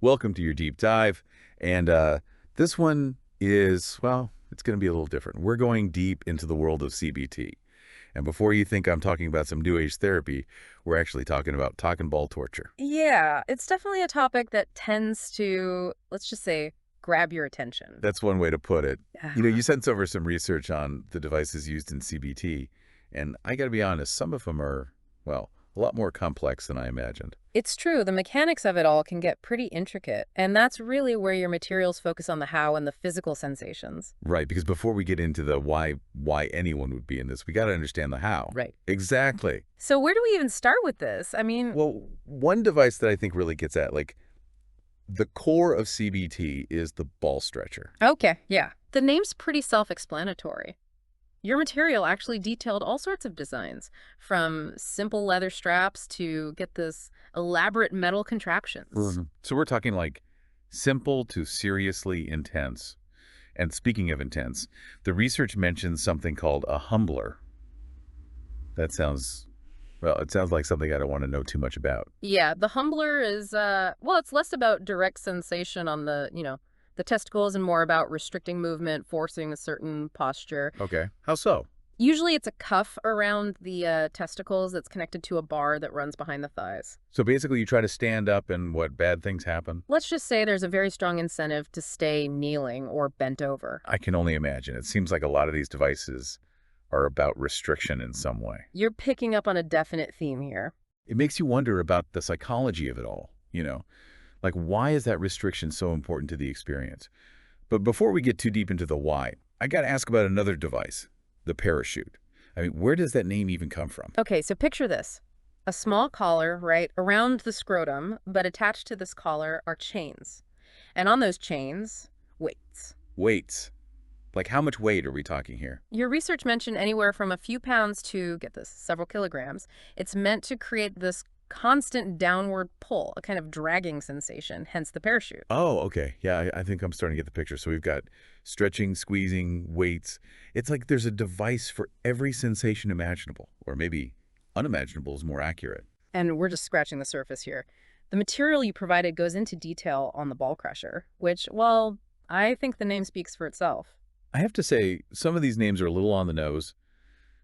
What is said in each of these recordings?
Welcome to your deep dive. And this one is, well, it's going to be a little different. We're going deep into the world of CBT. And before you think I'm talking about some new age therapy, we're actually talking about talking ball torture. Yeah, it's definitely a topic that tends to, let's just say, grab your attention. That's one way to put it. Yeah. You sent over some research on the devices used in CBT, and I got to be honest, some of them are, well, a lot more complex than I imagined. It's true, the mechanics of it all can get pretty intricate, and that's really where your materials focus on the how and the physical sensations. Right, because before we get into the why anyone would be in this, we got to understand the how. Right. Exactly. So where do we even start with this? I mean, Well, one device that I think really gets at, like, the core of CBT is the ball stretcher. okay, yeah. The name's pretty self-explanatory. Your material actually detailed all sorts of designs, from simple leather straps to, get this, elaborate metal contraptions. So we're talking like simple to seriously intense. And speaking of intense, the research mentions something called a humbler. That sounds, well, it sounds like something I don't want to know too much about. Yeah, the humbler is, well, it's less about direct sensation on the testicles and more about restricting movement, forcing a certain posture. Okay. How so? Usually it's a cuff around the testicles that's connected to a bar that runs behind the thighs. So basically you try to stand up and what bad things happen? Let's just say there's a very strong incentive to stay kneeling or bent over. I can only imagine. It seems like a lot of these devices are about restriction in some way. You're picking up on a definite theme here. It makes you wonder about the psychology of it all. Like, why is that restriction so important to the experience? But before we get too deep into the why, I got to ask about another device, the parachute. I mean, where does that name even come from? Okay, so picture this. A small collar, right, around the scrotum, but attached to this collar are chains. And on those chains, weights. Weights. Like, how much weight are we talking here? Your research mentioned anywhere from a few pounds to, get this, several kilograms. It's meant to create this constant downward pull, a kind of dragging sensation, hence the parachute. Oh, okay. Yeah, I think I'm starting to get the picture. So we've got stretching, squeezing, weights. It's like there's a device for every sensation imaginable, or maybe unimaginable is more accurate. And we're just scratching the surface here. The material you provided goes into detail on the ball crusher, which, well, I think the name speaks for itself. I have to say, some of these names are a little on the nose,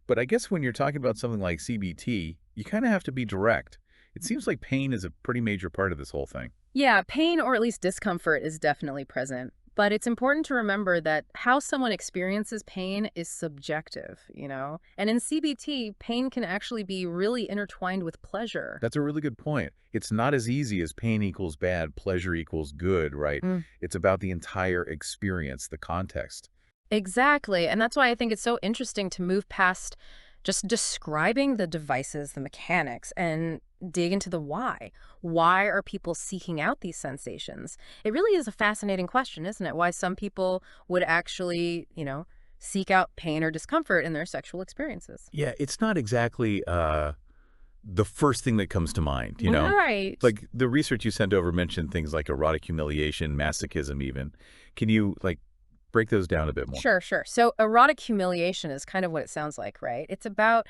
but I guess when you're talking about something like CBT, you kind of have to be direct. It seems like pain is a pretty major part of this whole thing. Yeah, pain or at least discomfort is definitely present. But it's important to remember that how someone experiences pain is subjective. And in CBT, pain can actually be really intertwined with pleasure. That's a really good point. It's not as easy as pain equals bad, pleasure equals good, right? Mm. It's about the entire experience, the context. Exactly. And that's why I think it's so interesting to move past just describing the devices, the mechanics, and dig into the why. Why are people seeking out these sensations? It really is a fascinating question, isn't it? Why some people would actually, seek out pain or discomfort in their sexual experiences. Yeah, it's not exactly the first thing that comes to mind. Right. Like the research you sent over mentioned things like erotic humiliation, masochism even. Can you like break those down a bit more? Sure, sure. So erotic humiliation is kind of what it sounds like, right? It's about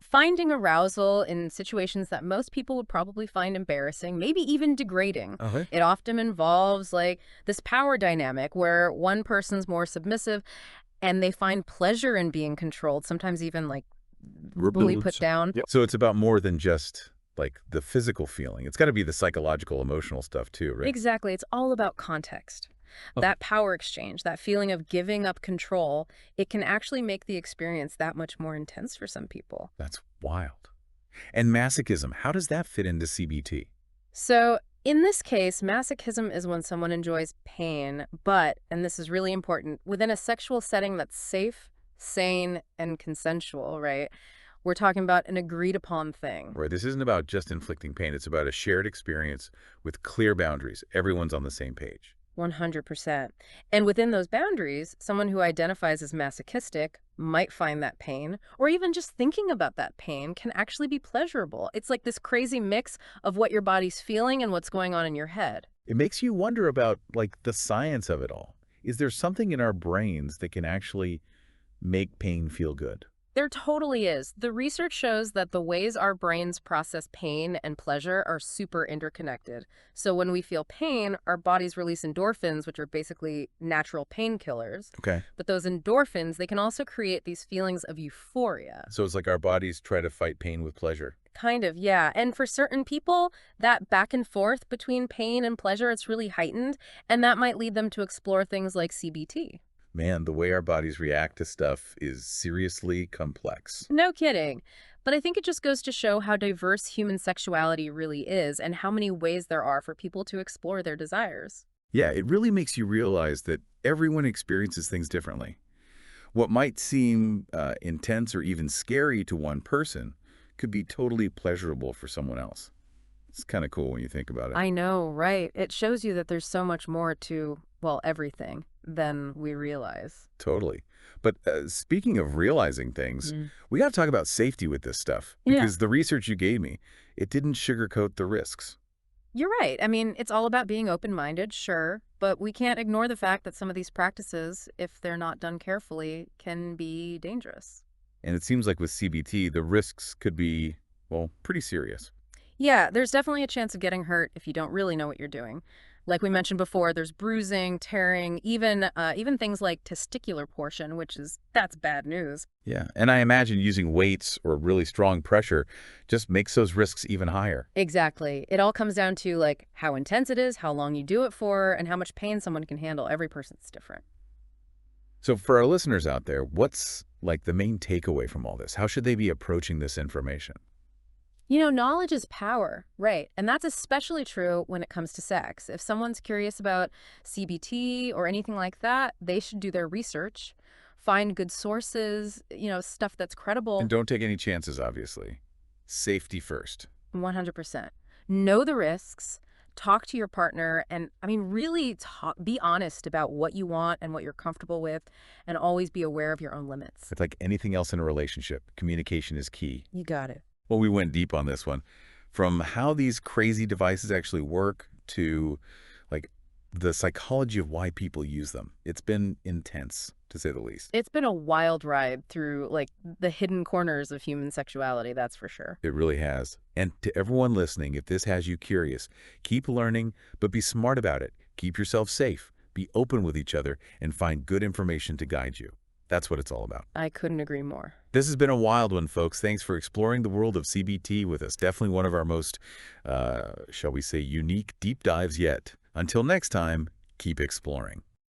finding arousal in situations that most people would probably find embarrassing, maybe even degrading. Okay. It often involves like this power dynamic where one person's more submissive and they find pleasure in being controlled, sometimes even like brutally put down. Yep. So it's about more than just like the physical feeling. It's got to be the psychological, emotional stuff too, right? Exactly. It's all about context. Okay. That power exchange, that feeling of giving up control, it can actually make the experience that much more intense for some people. That's wild. And masochism, how does that fit into CBT? So, in this case, masochism is when someone enjoys pain, but, and this is really important, within a sexual setting that's safe, sane, and consensual, right? We're talking about an agreed upon thing. Right. This isn't about just inflicting pain. It's about a shared experience with clear boundaries. Everyone's on the same page. 100%. And within those boundaries, someone who identifies as masochistic might find that pain, or even just thinking about that pain can actually be pleasurable. It's like this crazy mix of what your body's feeling and what's going on in your head. It makes you wonder about like the science of it all. Is there something in our brains that can actually make pain feel good? There totally is. The research shows that the ways our brains process pain and pleasure are super interconnected. So when we feel pain, our bodies release endorphins, which are basically natural painkillers. Okay. But those endorphins, they can also create these feelings of euphoria. So it's like our bodies try to fight pain with pleasure. Kind of, yeah. And for certain people, that back and forth between pain and pleasure, it's really heightened, and that might lead them to explore things like CBT. Man, the way our bodies react to stuff is seriously complex. No kidding. But I think it just goes to show how diverse human sexuality really is and how many ways there are for people to explore their desires. Yeah, it really makes you realize that everyone experiences things differently. What might seem intense or even scary to one person could be totally pleasurable for someone else. It's kind of cool when you think about it. I know, right? It shows you that there's so much more to, well, everything than we realize. Totally. But speaking of realizing things, Mm. we got to talk about safety with this stuff Yeah. because the research you gave me, it didn't sugarcoat the risks. You're right. I mean, it's all about being open-minded, sure, but we can't ignore the fact that some of these practices, if they're not done carefully, can be dangerous. And it seems like with CBT, the risks could be, well, pretty serious. Yeah, there's definitely a chance of getting hurt if you don't really know what you're doing. Like we mentioned before, there's bruising, tearing, even things like testicular portion, that's bad news. Yeah, and I imagine using weights or really strong pressure just makes those risks even higher. Exactly. It all comes down to like how intense it is, how long you do it for, and how much pain someone can handle. Every person's different. So for our listeners out there, what's like the main takeaway from all this? How should they be approaching this information? Knowledge is power, right? And that's especially true when it comes to sex. If someone's curious about CBT or anything like that, they should do their research, find good sources, stuff that's And credible. don't take any chances, obviously. Safety first. 100%. Know the risks, talk to your partner, and I mean, really be honest about what you want and what you're comfortable with, and always be aware of your own limits. It's like anything else in a relationship. Communication is key. You got it. Well, we went deep on this one. From how these crazy devices actually work to like the psychology of why people use them. It's been intense, to say the least. It's been a wild ride through like the hidden corners of human sexuality, that's for sure. It really has. And to everyone listening, if this has you curious, keep learning, but be smart about it. Keep yourself safe. Be open with each other and find good information to guide you. That's what it's all about. I couldn't agree more. This has been a wild one, folks. Thanks for exploring the world of CBT with us. Definitely one of our most, shall we say, unique deep dives yet. Until next time, keep exploring.